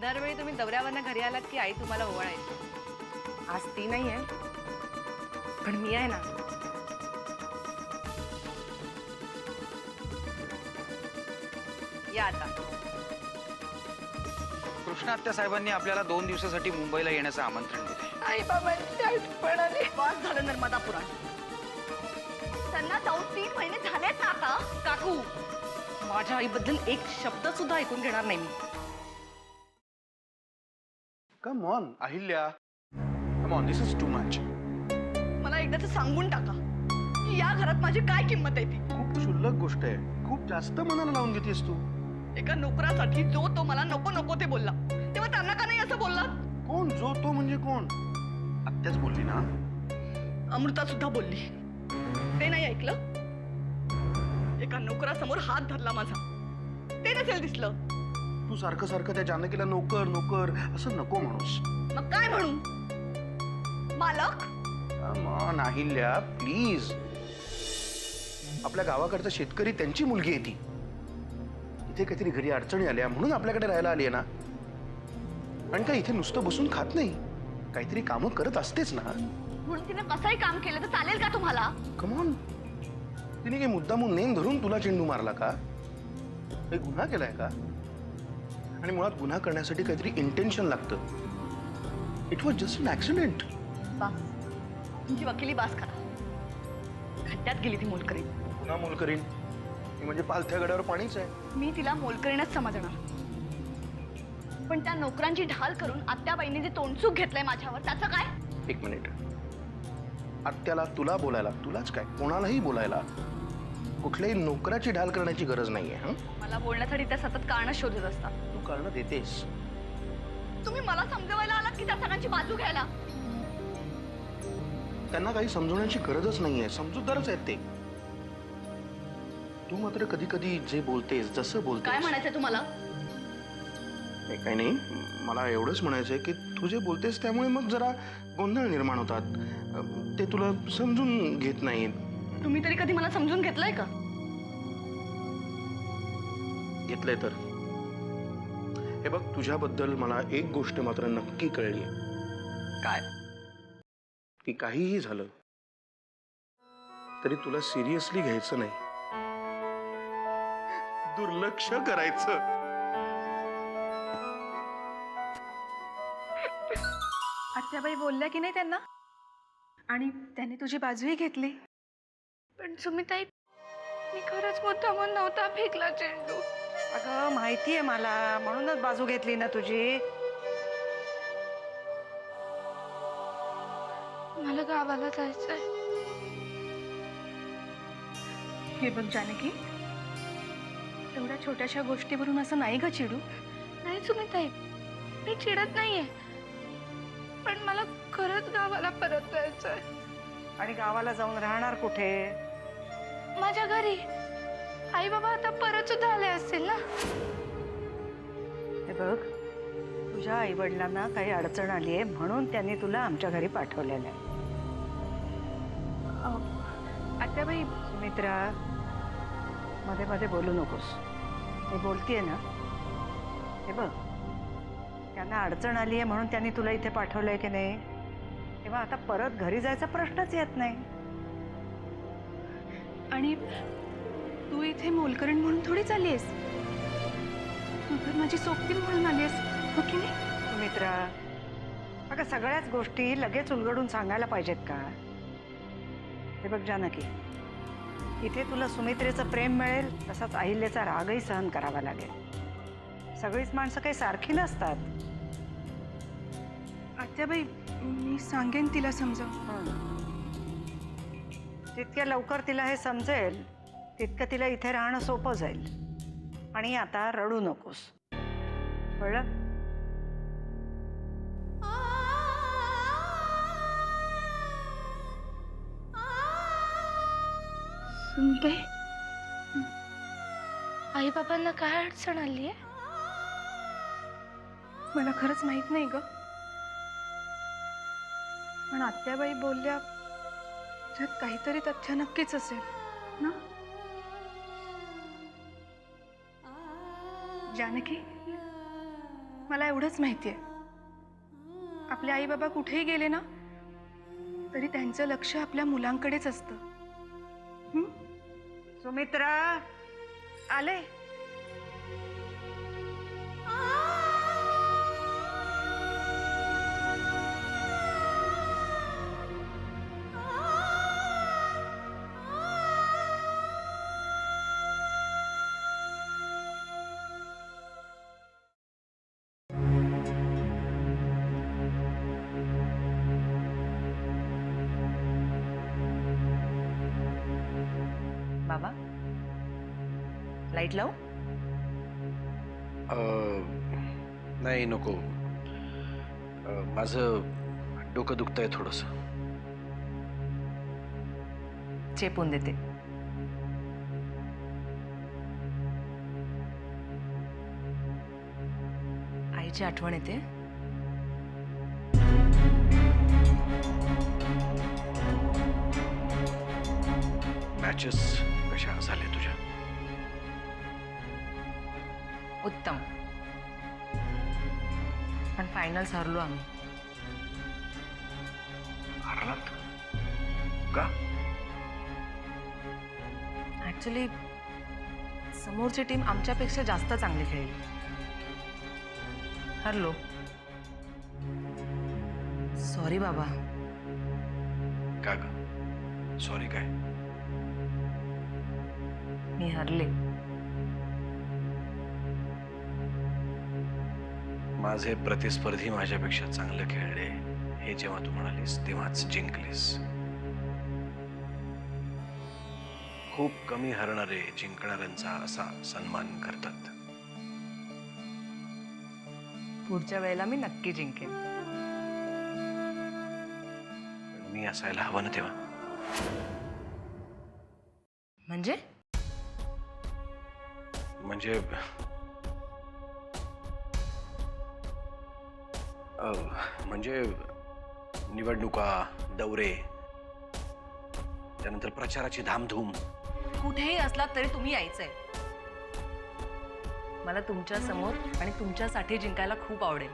दरवेळी तुम्ही दौऱ्यावरनं घरी आलात की आई तुम्हाला ओवाळायची? आज ती नाही आहे, पण मी आहे ना. या आता. कृष्णा आत्या साहेबांनी आपल्याला 2 दिवसासाठी मुंबईला येण्याचं आमंत्रण दिलंय. आई बाबांची आठवण आली. बस झालं नर्मदा पुराण. त्यांना जाऊन 3 महिने झालेत ना आता. काकू, माझ्या आईबद्दल एक शब्द सुद्धा ऐकून घेणार नाही मी. Come on Ahilya, come on, this is too much. मला एकदाच सांगून टाका की या घरात माझी काय किंमत आहे ती. खूप क्षुल्लक गोष्ट आहे, खूप जास्त मनाला लावून घेतेस तू. एका नोकरासाठी जो तो मला नको नको ते बोलला, तेव्हा त्यांना का नाही असं बोलला? कोण जो तो म्हणजे कोण? आत्याच बोलली ना. अमृता सुद्धा बोलली. ते नाही ऐकलं? एका नोकरासमोर हात धरला माझा, ते नसेल दिसलं? तू सारखं सारखं त्या जानकीला नोकर नोकर असं नको म्हणूस. मग काय म्हणू? मालक? कम ऑन अहिल्या, प्लीज. आपल्या गावाकडचा शेतकरी, त्यांची मुलगी आहे ती. इथे काहीतरी घरी अडचणी आल्या म्हणून आपल्याकडे राहायला आली आहे ना. आणि काय इथे नुसतं बसून खात नाही, काहीतरी कामं करत असतेच ना. म्हणून तिने कसंही काम केलं तर चालेल का तुम्हाला? कम ऑन, तिने काही मुद्दामून नेम धरून तुला चेंडू मारला का? काही गुन्हा केलाय का? आणि मुळात गुन्हा करण्यासाठी काहीतरी इंटेन्शन लागतं. It was just an accident. बास, तुमची वकिली बास करा. खड्ड्यात गेली ती मोलकरीण. पुन्हा मोलकरीण? ही म्हणजे पालथ्या गड्यावर पाणीच आहे. मी तिला मोलकरीणच समजणार, पण त्या नोकरांची ढाल करून आत्याबाईंनी जे तोंडसूक घेतलंय माझ्यावर, त्याचं काय? एक मिनिट. आत्याला तुला बोलायला, तुलाच काय कोणालाही बोलायला कुठल्याही नोकराची ढाल करण्याची गरज नाहीये. हं, मला बोलण्यासाठी त्या सतत कारणं शोधत असतात. तू कारण देतेस. तुम्ही मला समजवायला आलात की त्या सगळ्यांची बाजू घ्यायला? त्यांना काही समजवण्याची गरजच नाहीये, समजूतदारच आहेत ते. तू मात्र कधी कधी जे बोलतेस, जसं काय बोलतेस. म्हणायचंय तुम्हाला? नाही, काही नाही. मला एवढंच म्हणायचंय की तू जे बोलतेस त्यामुळे मग जरा गोंधळ निर्माण होतात. ते तुला समजून घेत नाहीत. तुम्ही तरी कधी मला समजून घेतलंय का? घेतलंय तर. हे बघ, तुझ्याबद्दल मला एक गोष्ट मात्र नक्की कळली. काय? की काहीही झालं तरी तुला सिरियसली घ्यायचं नाही, दुर्लक्ष करायचं. आत्याबाई बोलल्या की नाही त्यांना, आणि त्यांनी तुझी बाजूही घेतली. पण सुमिताई, मी खरंच मुद्दामून नव्हता फेकला चेंडू. अगं माहिती आहे मला, म्हणूनच बाजू घेतली ना तुझी. मला गावाला जायचंय. हे बघ जानकी, एवढ्या छोट्याशा गोष्टीवरून असं नाही ग चिडू. नाही सुमिताई, मी चिडत नाहीये, पण मला खरंच गावाला परत जायचंय. आणि गावाला जाऊन राहणार कुठे? माझ्या घरी. आई बाबा आता परत सुद्धा आले असतील ना. हे बघ, तुझ्या आई वडिलांना काही अडचण आली आहे म्हणून त्यांनी तुला आमच्या घरी पाठवलेलं आहे. आत्याबाई, सुमित्रा, मध्ये मध्ये बोलू नकोस. मी बोलतीये ना. हे बघ, त्यांना अडचण आली आहे म्हणून त्यांनी तुला इथे पाठवलंय की नाही, तेव्हा आता परत घरी जायचा प्रश्नच येत नाही. आणि तू इथे मोलकरीण म्हणून थोडी चाललीस, तू तर माझी सोबती म्हणून आलीस, हो की नाही? सुमित्रा, अगं सगळ्याच गोष्टी लगेच उलगडून सांगायला पाहिजेत का? हे बघ जानकी, इथे तुला सुमित्रेचं प्रेम मिळेल, तसाच अहिल्याचा रागही सहन करावा लागेल. सगळीच माणसं काही सारखी नसतात. आत्याबाई, मी सांगेन तिला समजावून. जितक्या लवकर तिला हे समजेल तितकं तिला इथे राहणं सोपं जाईल. आणि आता रडू नकोस, कळलं? सुनते, आई बाबांना काय अडचण आली आहे? मला खरंच माहित नाही ग, पण आत्याबाई बोलल्या त्यात काहीतरी तथ्य नक्कीच असेल ना. जानकी, मला एवढंच माहिती आहे, आपले आई बाबा कुठेही गेले ना तरी त्यांचं लक्ष आपल्या मुलांकडेच असतं. हं? सुमित्रा आले. बाबा, लाईट लावू? नाही नको. माझं डोकं दुखतंय थोडस. चेपून देते. आईची आठवण येते. मॅचेस कशा झाल्या तुझ्या? उत्तम. पण फायनल्स हरलो आम्ही. हरलात का? ऍक्च्युली समोरची टीम आमच्यापेक्षा जास्त चांगली खेळली. हरलो. सॉरी बाबा. का ग? सॉरी काय? मी हरले. माझे प्रतिस्पर्धी माझ्यापेक्षा चांगलं खेळले हे जेव्हा तू म्हणालीस तेव्हाच जिंकलीस. खूप कमी हरणारे जिंकणाऱ्यांचा असा सन्मान करतात. पुढच्या वेळेला मी नक्की जिंकेन. पण मी असायला हवं ना तेव्हा. म्हणजे म्हणजे म्हणजे निवडणुका, दौरे, त्यानंतर प्रचाराची धामधूम. कुठेही असलात तरी तुम्ही यायचंय. मला तुमच्या समोर आणि तुमच्यासाठी जिंकायला खूप आवडेल.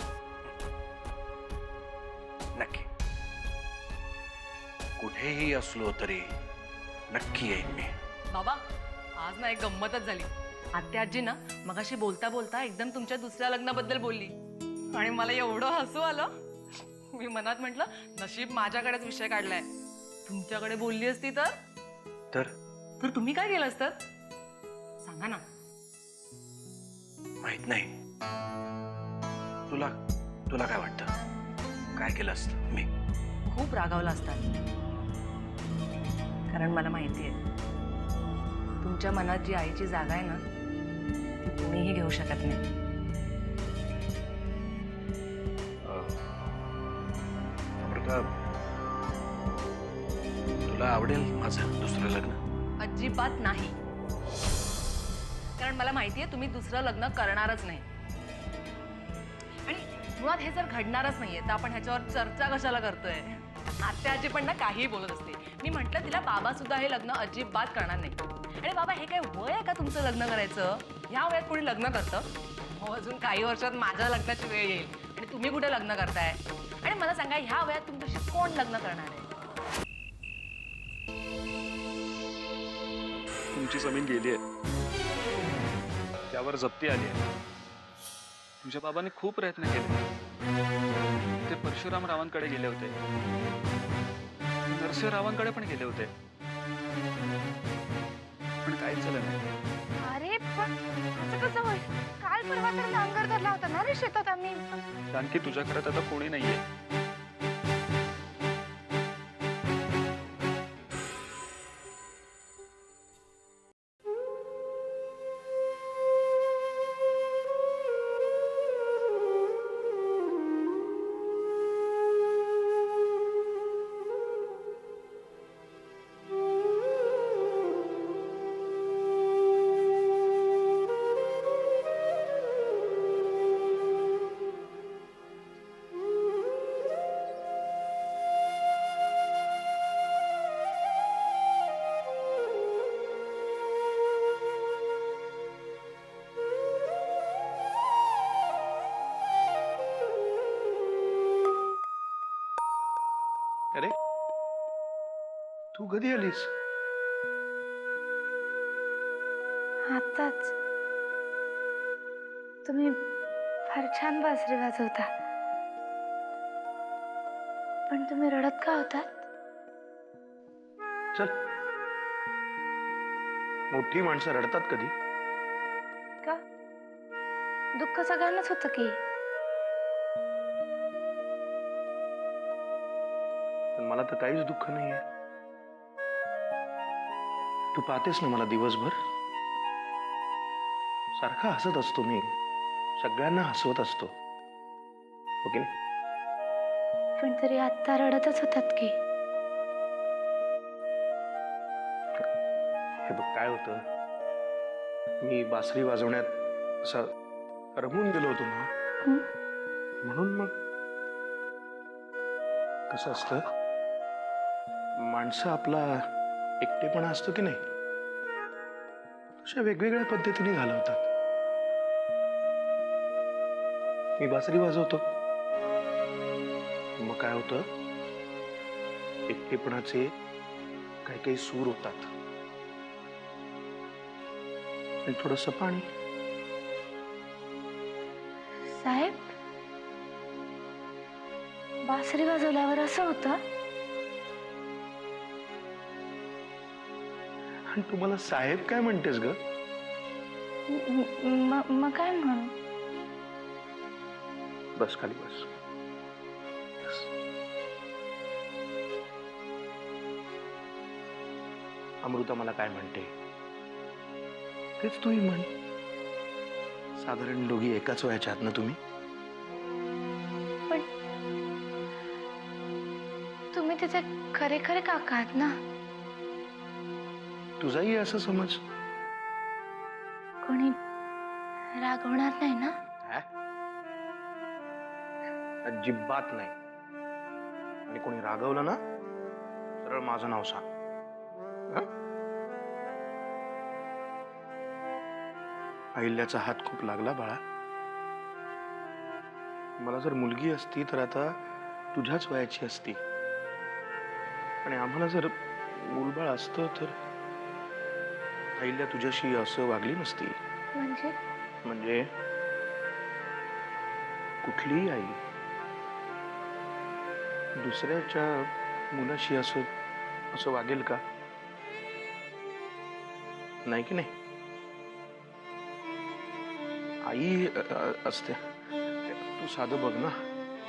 नक्की. कुठेही असलो तरी नक्की येईन मी. बाबा, आज ना एक गंमतच झाली. आत्या आजी ना मगाशी बोलता बोलता एकदम तुमच्या दुसऱ्या लग्नाबद्दल बोलली आणि मला एवढं हसू आलं. मी मनात म्हटलं, नशीब माझ्याकडेच विषय काढलाय. तुमच्याकडे बोलली असती तर तुम्ही काय केलं असतं? सांगा ना. माहित नाही. तुला तुला काय वाटतं? काय केलं असतं मी? खूप रागावला असतात. कारण मला माहिती आहे, तुमच्या मनात जी आईची जागा आहे ना ती कोणीही घेऊ शकत नाही. अमृता, तुला आवडेल माझं दुसरं लग्न? अजिबात नाही. कारण मला माहिती आहे तुम्ही दुसरं लग्न करणारच नाही. आणि मुळात हे जर घडणारच नाहीये तर आपण ह्याच्यावर चर्चा कशाला करतोय? आत्या आजी पण ना काहीही बोलत असते. मी म्हटलं तिला, बाबा सुद्धा हे लग्न अजिबात करणार नाही. आणि बाबा, हे काय वय आहे का तुमचं लग्न करायचं? ह्या वयात कोणी लग्न करतं? हो, अजून काही वर्षात माझ्या लग्नाची वेळ येईल आणि तुम्ही कुठे लग्न करताय? आणि मला सांगा, ह्या वयात तुमच्याशी कोण लग्न करणार आहे? तुमची जमीन गेली आहे, त्यावर जप्ती आली आहे. तुमच्या बाबांनी खूप प्रयत्न केले. ते परशुराम रावांकडे गेले होते, नरसिंहरावांकडे पण गेले होते, पण काहीच झालं नाही. अरे पण असं कसं होईल? काल परवा तर नांगर धरला होता ना रे शेतात आम्ही. जानकी, तुझ्या घरात आता कोणी नाहीये. तू कधी आलीस? आताच. तुम्ही फार छान बासरी वाजवता. पण तुम्ही रडत का होतात? चल, मोठी माणसं रडतात कधी? का? दुःख सगळ्यांनाच होतं की. पण मला तर काहीच दुःख नाहीये. तू पाहतेस ना मला दिवसभर, सारखा हसत असतो मी, सगळ्यांना हसवत असतो. ओके? पण तरी आत्ता रडतच होतात की. हे बघ काय होतं, मी बासरी वाजवण्यात असं रमून गेलो होतो ना, हं? म्हणून मग कसं असतं, माणसं आपला एकटेपणा असतो की नाही, अशा वेगवेगळ्या पद्धतीने घालवतात. मी बासरी वाजवतो, मग काय होतं, एकटेपणाचे काही काही सूर होतात आणि थोडंसं पाणी. साहेब, बासरी वाजवल्यावर असं होतं? आणि तुम्हाला साहेब काय म्हणतेस ग? मग काय म्हणू? बस खाली बस. बस. अमृता मला काय म्हणते तेच तूही म्हण. साधारण दोघी एकाच वयाच्या आहात ना तुम्ही? पण तुम्ही तिचे खरे खरे काका आहात ना. तुझाही असं समज. कोणी रागवणार नाही ना? हा? अजिबात नाही. आणि कोणी रागवलं ना, सरळ माझं नाव सांग. हं? अहिल्याचा हात खूप लागला बाळा. मला जर मुलगी असती तर आता तुझ्याच वयाची असती, आणि आम्हाला जर मूलबाळ असतं तर अहिल्या तुझ्याशी असं वागली नसती. म्हणजे कुठलीही आई दुसऱ्याच्या मुलाशी असं असं वागेल का? नाही की नाही? आई असते. तू साधं बघ ना,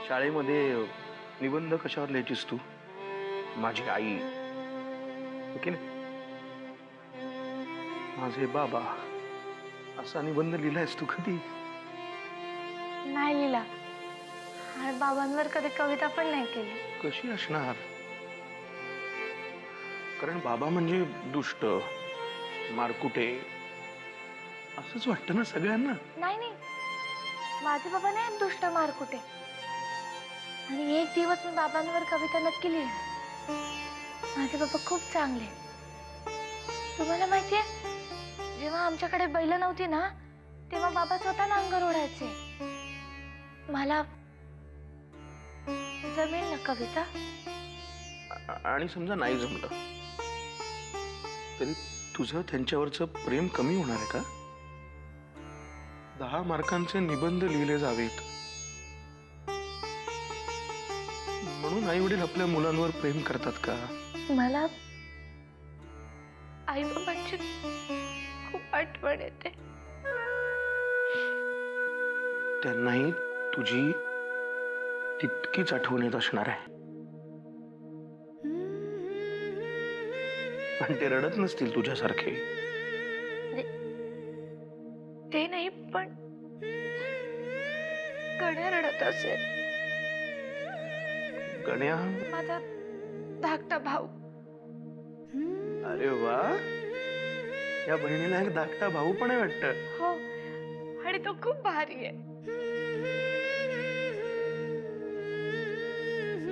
शाळेमध्ये निबंध कशावर लिहायचीस तू? माझी आई. हो की नाही? माझे बाबा, असा निबंध लिहिलायस तू कधी? नाही लिहिला. आणि बाबांवर कधी कविता पण नाही केली. कशी असणार? कारण बाबा म्हणजे दुष्ट, मारकुटे असंच वाटतं ना सगळ्यांना. नाही नाही, माझे बाबा नाही दुष्ट मारकुटे. आणि एक दिवस मी बाबांवर कविता नक्की लिहिली. माझे बाबा खूप चांगले. तुम्हाला माहितीये, जेव्हा आमच्याकडे बैल नव्हती ना, तेव्हा बाबा स्वतः नांगर ओढायचे. मला जमेल ना कविता? आणि समजा नाही जमलं तरी तुझं त्यांच्यावरचं प्रेम कमी होणार आहे का? 10 मार्कांचे निबंध लिहिले जावेत म्हणून आई वडील आपल्या मुलांवर प्रेम करतात का? मला आई बाबांची खूप आठवण येते. त्यांनाही तुझी तितकीच आठवण येत असणार आहे. पण ते रडत नसतील तुझ्यासारखे. ते नाही, पण गण्या रडत असेल. गण्या? माझा धाकटा भाऊ. अरे वा, या बहिणीला एक धाकटा भाऊ पण आहे वाटतं. हो, आणि तो खूप भारी आहे.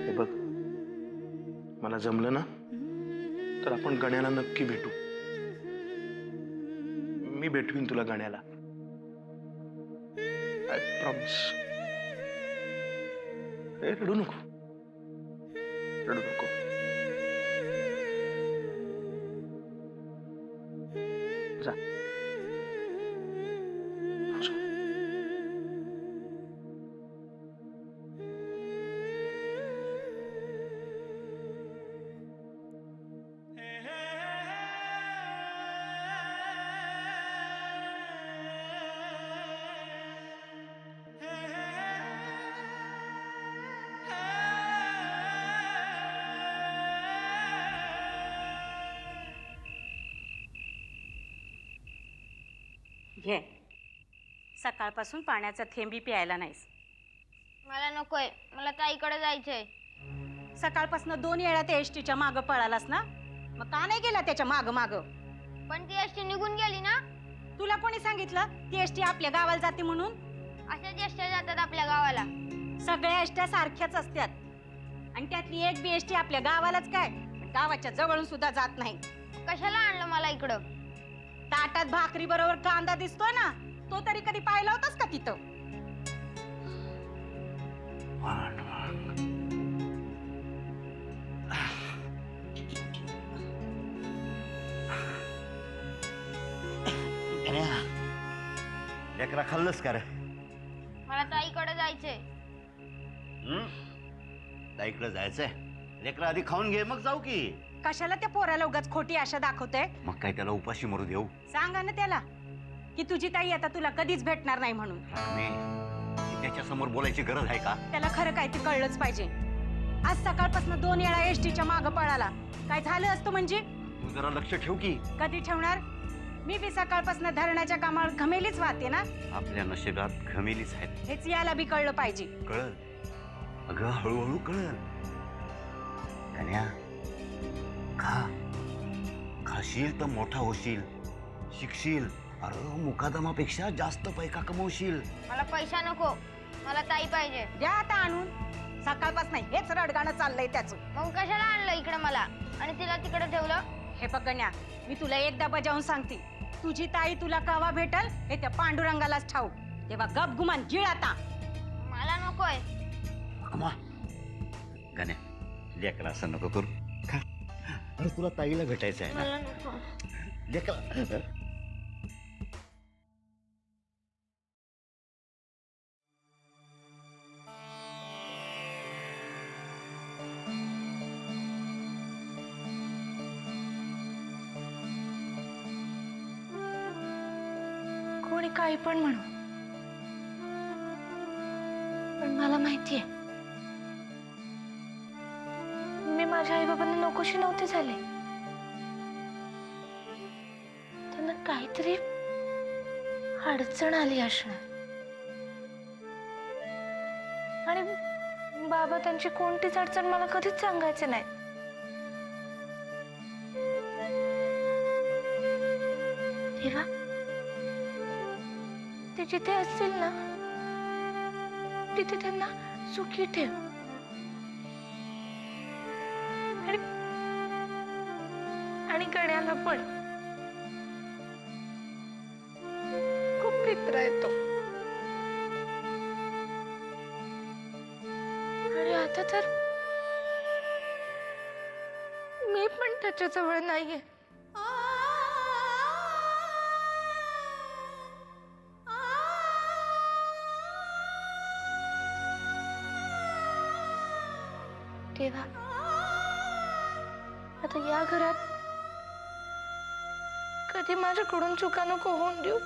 हे बघ, मला जमलं ना तर आपण गण्याला नक्की भेटू. मी भेटवीन तुला गण्याला. I promise. रडू नको, रडू नको. घे. सकाळपासून पाण्याचा थेंबी प्यायला नाहीस. मला नकोय, मला ताईकडे जायचंय. सकाळपासून 2 वेळा त्या एसटीच्या मागं पळालास ना, मग का नाही गेला त्याच्या मागं मागं? पण ती एसटी निघून गेली ना. तुला कोणी सांगितलं ती एसटी आपल्या गावाला जाते म्हणून? अशाच एसट्या जातात आपल्या गावाला. सगळ्या एसट्या सारख्याच असतात आणि त्यातली एक बी एसटी आपल्या गावालाच काय, गावाच्या जवळून सुद्धा जात नाही. कशाला आणलं मला इकडं? ताटात भाकरी बरोबर कांदा दिसतोय ना, तो तरी कधी पाहिला होतास का तिथं? लेकरा खाल्लंस का रे? मला ताईकडे जायचंय. ताईकडे जायचंय? लेकरा आधी खाऊन घे मग जाऊ की. कशाला त्या पोराला उगाच खोटी आशा दाखवते? मग काय त्याला उपाशी मरू देऊ? सांगा ना त्याला की तुझी ताई आता तुला कधीच भेटणार नाही म्हणून. त्याच्या समोर बोलायची गरज आहे का? त्याला खरं काय ते कळलंच पाहिजे. आज सकाळपासून 2 वेळा एसटीच्या मागं पळाला. काय झालं असतं म्हणजे? तू जरा लक्ष ठेव की. कधी ठेवणार? मी बी सकाळपासून धरणाच्या कामावर घमेलीच वाहते ना. आपल्या नशिबात घमेलीच आहेत हेच याला बी कळलं पाहिजे. कळल. अगं हळूहळू कळल. कन्या खा. खाशील तर मोठा होशील, शिकशील. अरे मुकादमापेक्षा जास्त पैका कमवशील. मला पैसा नको, मला ताई पाहिजे. द्या आता आणून. सकाळपासून हेच रडगाणं चाललंय त्याचं. मग कशाला आणलं इकडे मला आणि तिला तिकडे ठेवलं? हे बघ गण्या, मी तुला एकदा बजावून सांगते, तुझी ताई तुला केव्हा भेटल हे त्या पांडुरंगालाच ठाऊक. तेव्हा गप गुमान गिळ आता. मला नकोय. अम्मा गण्या, लेकरा असं नको करू. खा. अरे तुला ताईला भेटायचं आहे मला ना. नको. लेकरा कोणी काही पण म्हणू, पण मला माहितीये मी माझ्या आई बाबांना नकोशी नव्हते झाले. त्यांना काहीतरी अडचण आली असणार आणि बाबा त्यांची कोणतीच अडचण मला कधीच सांगायचे नाही. तेव्हा ते जिथे असतील ना तिथे त्यांना सुखी ठेव. आणि गण्याला पण खूप मित्र येतो आणि आता तर मी पण त्याच्या जवळ नाहीये. तेव्हा आता या घरात कधी माझ्याकडून चुका नको होऊन देऊ.